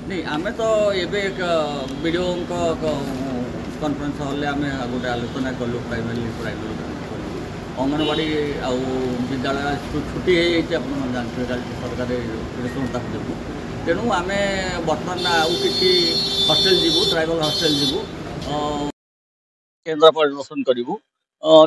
नहीं आम तो ये वीडियो कॉन्फ्रेंस हॉल आम गोटे आलोचना कलु प्राइमरी अंगनवाड़ी विद्यालय छुट्टी हो जानते सरकार ग्रीष्मता जो तेणु आम बर्तमान आउ कि हस्टेल जीवु ट्राइबल हस्टेल जीवु केन्द्र परिदर्शन करूँ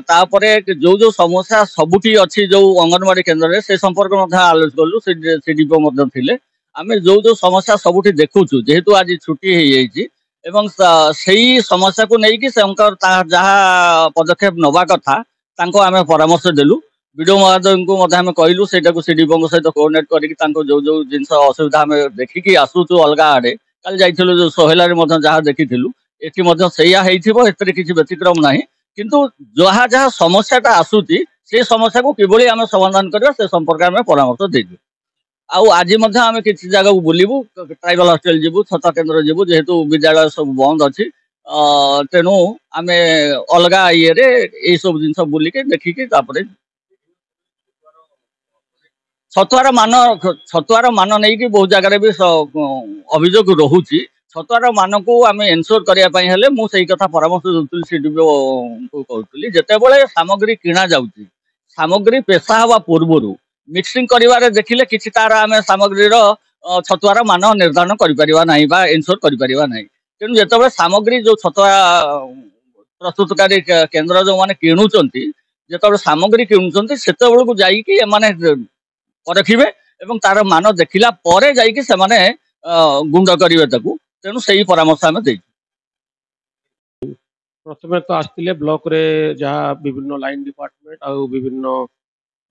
तापर जो जो समस्या सबुठी अच्छी जो अंगनवाड़ी केन्द्र से संपर्क आलोच कलु सी डीपो थे आम जो जो समस्या सबुठी देखुचु जेहेतु आज छुट्टी हो एवं सही समस्या को लेकिन जहाँ पदक्षेप नवा कथा आम परामर्श देलु वीडियो महोदय को कहलु से डीपो सहित कोअर्डिनेट करके जो जो जिन असुविधा आम देखिकी आसूचु अलग आड़े कल जाइलु जो सोहेला जहाँ देखी एटी किसी व्यतिक्रम ना किंतु जहाँ जहाँ समस्याटा आसूची से समस्या को किभली आम समाधान करवा से संपर्क में परामर्श देलु आज आम किसी जगह बुलू ट्राइबल हस्टेल जीवु छता केन्द्र जीवु जेहेतु विद्यालय सब बंद अच्छी तेणु आम अलग ये सब जिन बुलिकी देखिकी छतुआर मान नहीं बहुत जगह भी अभियोग रोचे छतुआर मान को आम एनश्योर करने मुझे कथा परामर्श दूसरी सीडीपीओ को कहती जितेबाला सामग्री किणा जाऊँगी सामग्री पेशा हवा पूर्वर मिक्सिंग कर देखिले किसी तार आम सामग्री छतुआर मान निर्धारण कर एनश्योर कर तेणु जिते सामग्री जो छतुआ प्रस्तुतकारी केन्द्र जो मैंने किणुंट जो सामग्री किणुंट से जाने परखिबे एवं तार मान देखिला परे जाइकी से माने गुंड करिवे ताकू तेणु सही परामर्श आमे देई प्रथमे तो आसतिले ब्लॉक रे जहाँ विभिन्न लाइन डिपार्टमेंट आ विभिन्न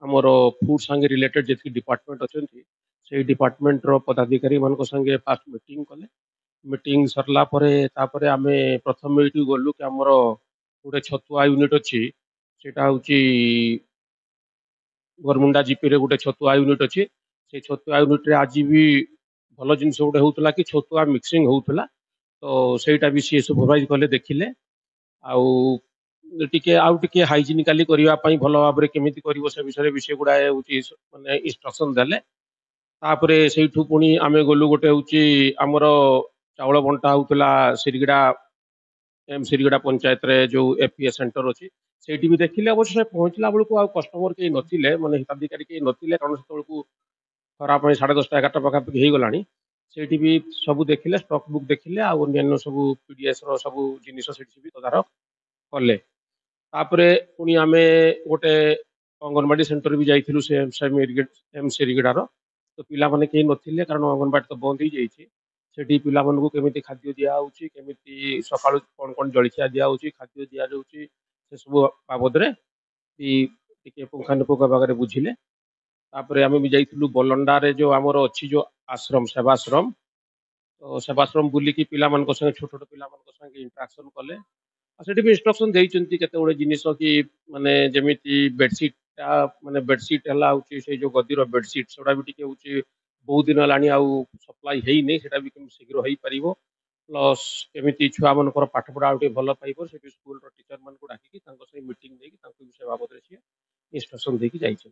हमर फूड संगे रिलेटेड जेति डिपार्टमेंट अछंती से डिपार्टमेंट रो पदाधिकारी मान को संगे फास्ट मीटिंग कले मीटिंग सरला परे तापरे आमे प्रथम मीटिंग गलु कि हमर गोटे छतुआ यूनिट अछि सेटा होची गरमुंडा जीपी रे गोटे छतुआ यूनिट अच्छी से छतुआ यूनिट रे आज भी भल जिन गोटे होता कि छतुआ मिक्सिंग होता तो सेटा भी सी सुपरवाइज कले देखिले आउ टिके हाइजीनिकाली करने भल भाव में केमी कर से विषय विषय गुड़ाए मानने इंस्ट्रक्शन देले तापर से पुणी आम गलु गोटे हूँ आमर चाउल बंटा होता सिरगिड़ा एम सिरगिड़ा पंचायत रे जो एफपीएस सेंटर अच्छी से भी देखिले अवश्य पहुँचला बेलू कस्टमर कहीं नथिले माने हिताधिकारी कहीं नथिले कारण से खराब 10:30 11टा पाखापाखि हो गलानी से भी सब देखिले स्टॉक बुक देखिले अन्य सब पीडीएस रो सब जिनिस भी तदारख कले तापरे पुणी आमे गोटे अंगनवाड़ी सेंटर भी जाइथिलु से एम सिरगिड़ार तो पिला माने कहीं नथिले कारण अंगनवाड़ी तो बंद हो जाइए सेठी पिला मानकु केमिति खाद्य दिया होची केमिति सकाळु कोन कोन जळखिया दिया होची खाद्य दिया जाउची से सब बाबद रे टिके पुंखानुपुंख भागरे बुझिले तापरे आमे भी जाइथिलु बलंडा रे जो हमर अछि जो आश्रम सेवाश्रम तो सेवाश्रम बुलिकी पिला मानक संगे छोट छोट पिला मानक संगे इंटरेक्शन कले सेठी भी इंस्ट्रक्शन देइचंती केते ओडे जिनिस कि माने जेमिति बेडशीट माने बेडशीट हला होची से जो गदीर बेडशीट सोडा भी टिके होची बहुत दिन लानी आउ सप्लाई हेई नै सेटा भी शीघ्र हेई परिबो प्लस केमिति छुआ मनकर पाठ पढ़ा उठे भल पाइपर से स्कूल टीचर मान को डाकी मीटिंग देकी विषय बाबद इंस्ट्रक्शन देकी जाइछन।